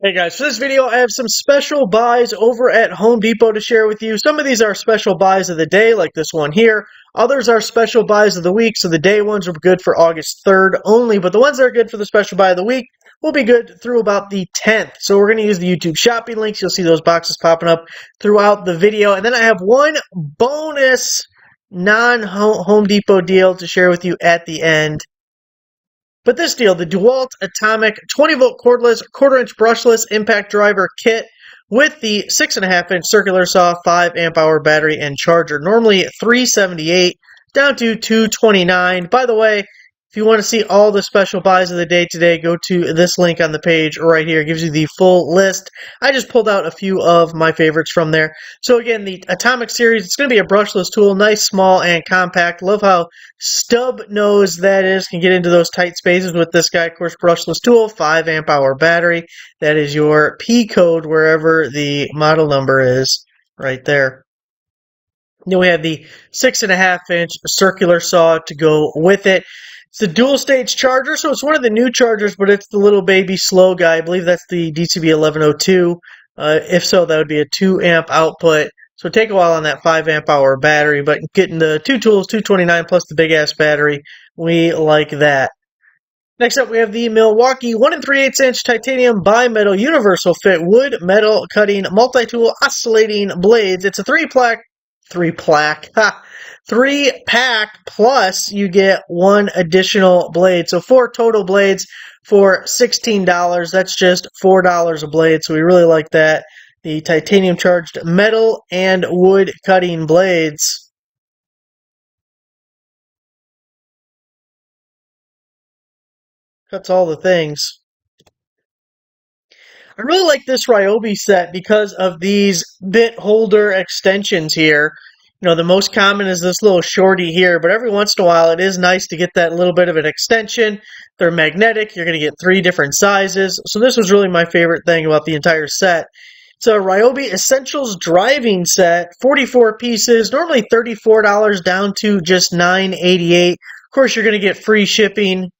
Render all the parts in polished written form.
Hey guys, for this video I have some special buys over at Home Depot to share with you. Some of these are special buys of the day, like this one here. Others are special buys of the week, so the day ones are good for August 3rd only, but the ones that are good for the special buy of the week will be good through about the 10th. So we're going to use the YouTube shopping links. You'll see those boxes popping up throughout the video. And then I have one bonus non-Home Depot deal to share with you at the end. But this deal, the DeWalt Atomic 20-volt cordless, quarter-inch brushless impact driver kit with the 6.5-inch circular saw, 5 amp hour battery and charger. Normally $378 down to $229. By the way, if you want to see all the special buys of the day today, go to this link on the page right here. It gives you the full list. I just pulled out a few of my favorites from there. So again, the Atomic series, it's going to be a brushless tool, nice, small, and compact. Love how stub nose that is. Can get into those tight spaces with this guy. Of course, brushless tool, 5 amp hour battery. That is your P code wherever the model number is right there. Then we have the 6.5-inch circular saw to go with it. It's a dual stage charger, so it's one of the new chargers, but it's the little baby slow guy. I believe that's the DCB 1102. If so, that would be a 2 amp output. So take a while on that 5 amp hour battery, but getting the two tools, $229 plus the big ass battery, we like that. Next up, we have the Milwaukee 1 3/8-inch titanium bimetal universal fit wood metal cutting multi-tool oscillating blades. It's a three pack plus you get one additional blade. So 4 total blades for $16. That's just $4 a blade. So we really like that. The titanium charged metal and wood cutting blades. Cuts all the things. I really like this Ryobi set because of these bit holder extensions here. You know, the most common is this little shorty here, but every once in a while it is nice to get that little bit of an extension. They're magnetic. You're going to get 3 different sizes. So this was really my favorite thing about the entire set. It's a Ryobi Essentials driving set, 44 pieces, normally $34 down to just $9.88. Of course, you're going to get free shipping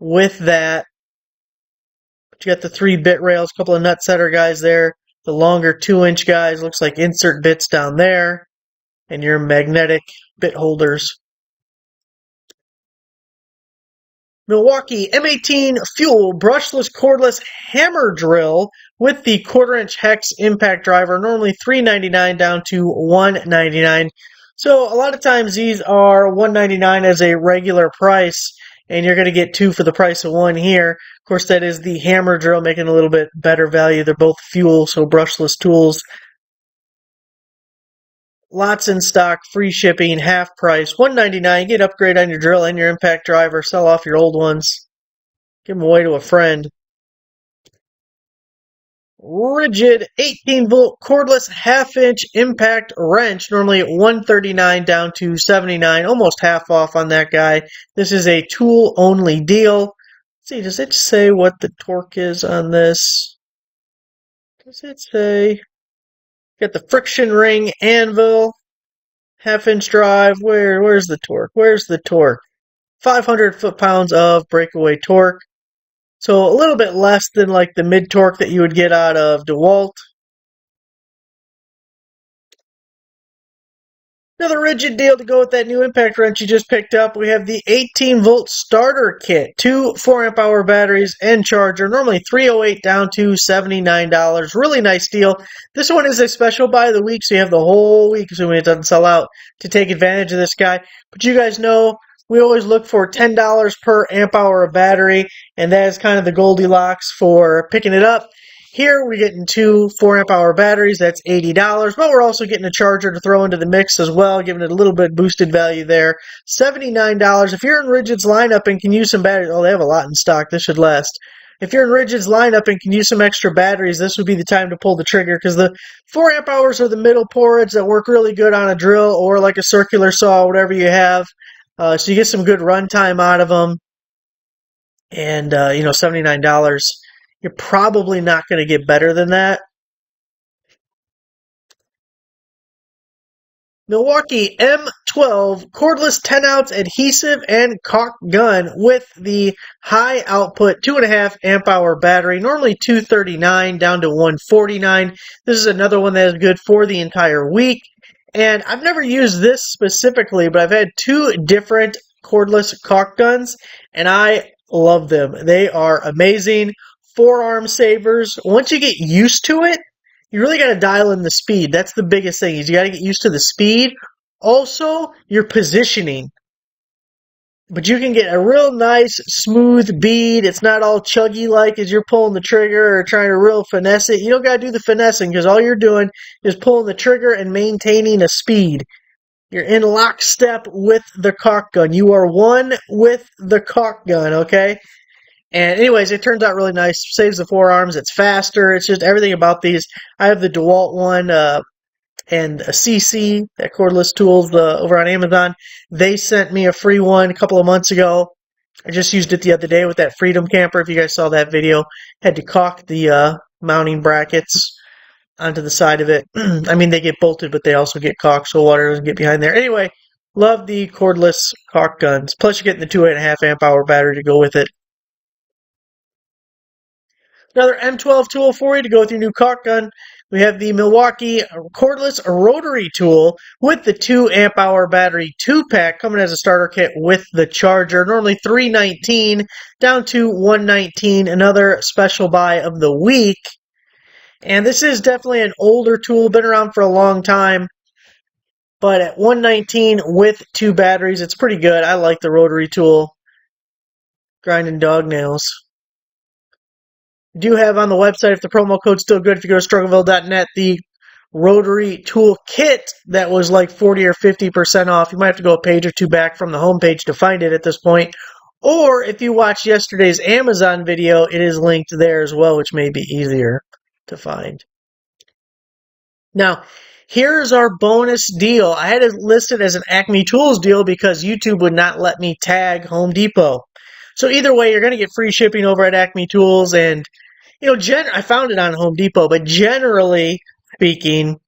with that. But you got the 3 bit rails, a couple of nut setter guys there. The longer 2-inch guys, looks like insert bits down there. And your magnetic bit holders. Milwaukee M18 Fuel brushless cordless hammer drill with the 1/4-inch hex impact driver. Normally $3.99 down to $1.99. So a lot of times these are $1.99 as a regular price, and you're going to get 2 for the price of 1 here. Of course, that is the hammer drill, making a little bit better value. They're both fuel, so brushless tools. Lots in stock, free shipping, half price, $1.99. Get upgrade on your drill and your impact driver. Sell off your old ones. Give them away to a friend. Ridgid 18-volt cordless half-inch impact wrench. Normally at $139 down to $79. Almost half off on that guy. This is a tool-only deal. Let's see, does it say what the torque is on this? Does it say? Got the friction ring anvil, half-inch drive. Where's the torque? Where's the torque? 500 foot-pounds of breakaway torque. So a little bit less than like the mid-torque that you would get out of DeWalt. Another Ridgid deal to go with that new impact wrench you just picked up. We have the 18-volt starter kit, 2 4 amp hour batteries and charger. Normally $308 down to $79. Really nice deal. This one is a special buy of the week, so you have the whole week, assuming it doesn't sell out, to take advantage of this guy. But you guys know we always look for $10 per amp hour of battery, and that is kind of the Goldilocks for picking it up. Here we're getting 2 4 amp hour batteries, that's $80, but we're also getting a charger to throw into the mix as well, giving it a little bit boosted value there. $79. If you're in Ridgid's lineup and can use some batteries, oh, they have a lot in stock, this should last. If you're in Ridgid's lineup and can use some extra batteries, this would be the time to pull the trigger, because the 4 amp hours are the middle porage that work really good on a drill or like a circular saw, whatever you have. So you get some good runtime out of them. And, $79. You're probably not going to get better than that. Milwaukee M12 cordless 10-ounce adhesive and caulk gun with the high output 2.5 amp hour battery, normally 239 down to 149. This is another one that is good for the entire week. And I've never used this specifically, but I've had two different cordless caulk guns, and I love them. They are amazing. Forearm savers. Once you get used to it, you really got to dial in the speed. That's the biggest thing, is you got to get used to the speed. Also, your positioning. But you can get a real nice, smooth bead. It's not all chuggy like as you're pulling the trigger or trying to real finesse it. You don't got to do the finessing, because all you're doing is pulling the trigger and maintaining a speed. You're in lockstep with the caulk gun. You are one with the caulk gun, okay? And anyways, it turns out really nice. Saves the forearms. It's faster. It's just everything about these. I have the DeWalt one and a CC, that Cordless Tools over on Amazon. They sent me a free one a couple of months ago. I just used it the other day with that Freedom Camper. If you guys saw that video, had to caulk the mounting brackets onto the side of it. I mean, they get bolted, but they also get caulked so water doesn't get behind there. Anyway, love the cordless caulk guns. Plus, you're getting the 2.5 amp hour battery to go with it. Another M12 tool for you to go with your new caulk gun. We have the Milwaukee Cordless Rotary tool with the 2 amp hour battery 2-pack coming as a starter kit with the charger. Normally $319 down to $119. Another special buy of the week. And this is definitely an older tool, been around for a long time. But at $119 with 2 batteries, it's pretty good. I like the rotary tool. Grinding dog nails. Do have on the website, if the promo code's still good, if you go to struggleville.net, the rotary tool kit that was like 40 or 50% off. You might have to go a page or two back from the homepage to find it at this point. Or if you watched yesterday's Amazon video, it is linked there as well, which may be easier to find. Now, here's our bonus deal. I had it listed as an Acme Tools deal because YouTube would not let me tag Home Depot. So either way, you're going to get free shipping over at Acme Tools, and I found it on Home Depot, but generally speaking,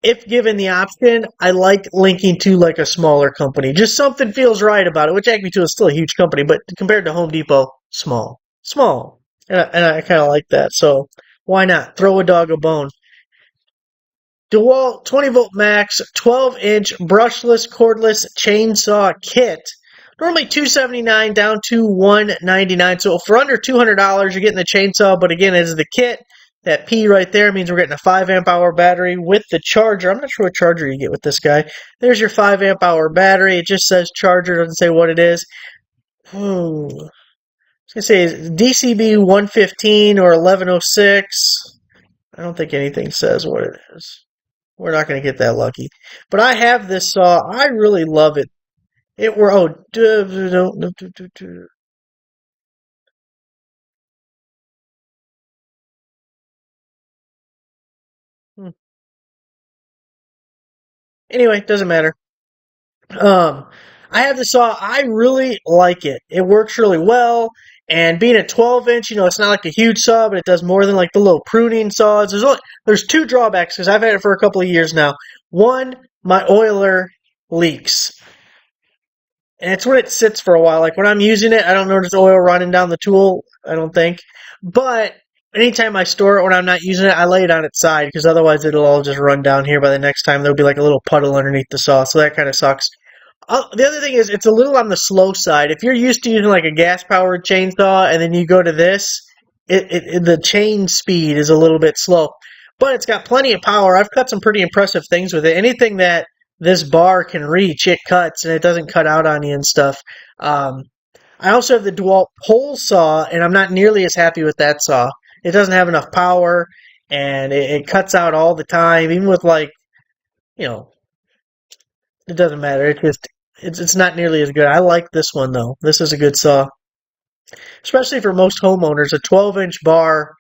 if given the option, I like linking to like a smaller company. Just something feels right about it, which Acme Tools is still a huge company, but compared to Home Depot, small. And I kind of like that, so why not? Throw a dog a bone. DeWalt 20-volt max 12-inch brushless cordless chainsaw kit. Normally $279 down to $199. So for under $200, you're getting the chainsaw. But again, as the kit, that P right there means we're getting a 5 amp hour battery with the charger. I'm not sure what charger you get with this guy. There's your 5 amp hour battery. It just says charger, doesn't say what it is. I was going to say DCB 115 or 1106. I don't think anything says what it is. We're not going to get that lucky. But I have this saw. I really love it. Anyway, doesn't matter. I have the saw. I really like it. It works really well. And being a 12-inch, it's not like a huge saw, but it does more than like the little pruning saws. There's two drawbacks because I've had it for a couple of years now. One, my oiler leaks. And it's when it sits for a while. Like when I'm using it, I don't notice oil running down the tool, I don't think. But anytime I store it when I'm not using it, I lay it on its side because otherwise it'll all just run down here by the next time. There'll be like a little puddle underneath the saw. So that kind of sucks. The other thing is it's a little on the slow side. If you're used to using like a gas-powered chainsaw and then you go to this, the chain speed is a little bit slow. But it's got plenty of power. I've cut some pretty impressive things with it. Anything that this bar can reach, it cuts, and it doesn't cut out on you and stuff. I also have the DeWalt pole saw, and I'm not nearly as happy with that saw. It doesn't have enough power, and it cuts out all the time, even with it doesn't matter. It's not nearly as good. I like this one, though. This is a good saw. Especially for most homeowners, a 12-inch bar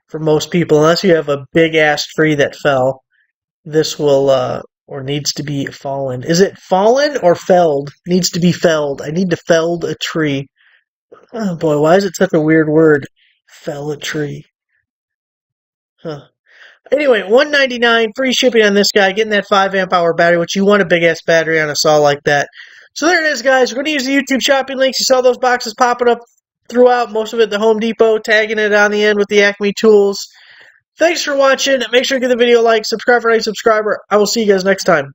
for most people, unless you have a big-ass tree that fell, this will, or needs to be fallen. Is it fallen or felled? Needs to be felled. I need to fell a tree. Oh boy, why is it such a weird word? Fell a tree. Huh. Anyway, $199 free shipping on this guy, getting that 5 amp hour battery, which you want a big ass battery on a saw like that. So there it is, guys. We're going to use the YouTube shopping links. You saw those boxes popping up throughout, most of it at the Home Depot, tagging it on the end with the Acme tools. Thanks for watching. Make sure to give the video a like, subscribe for any subscriber. I will see you guys next time.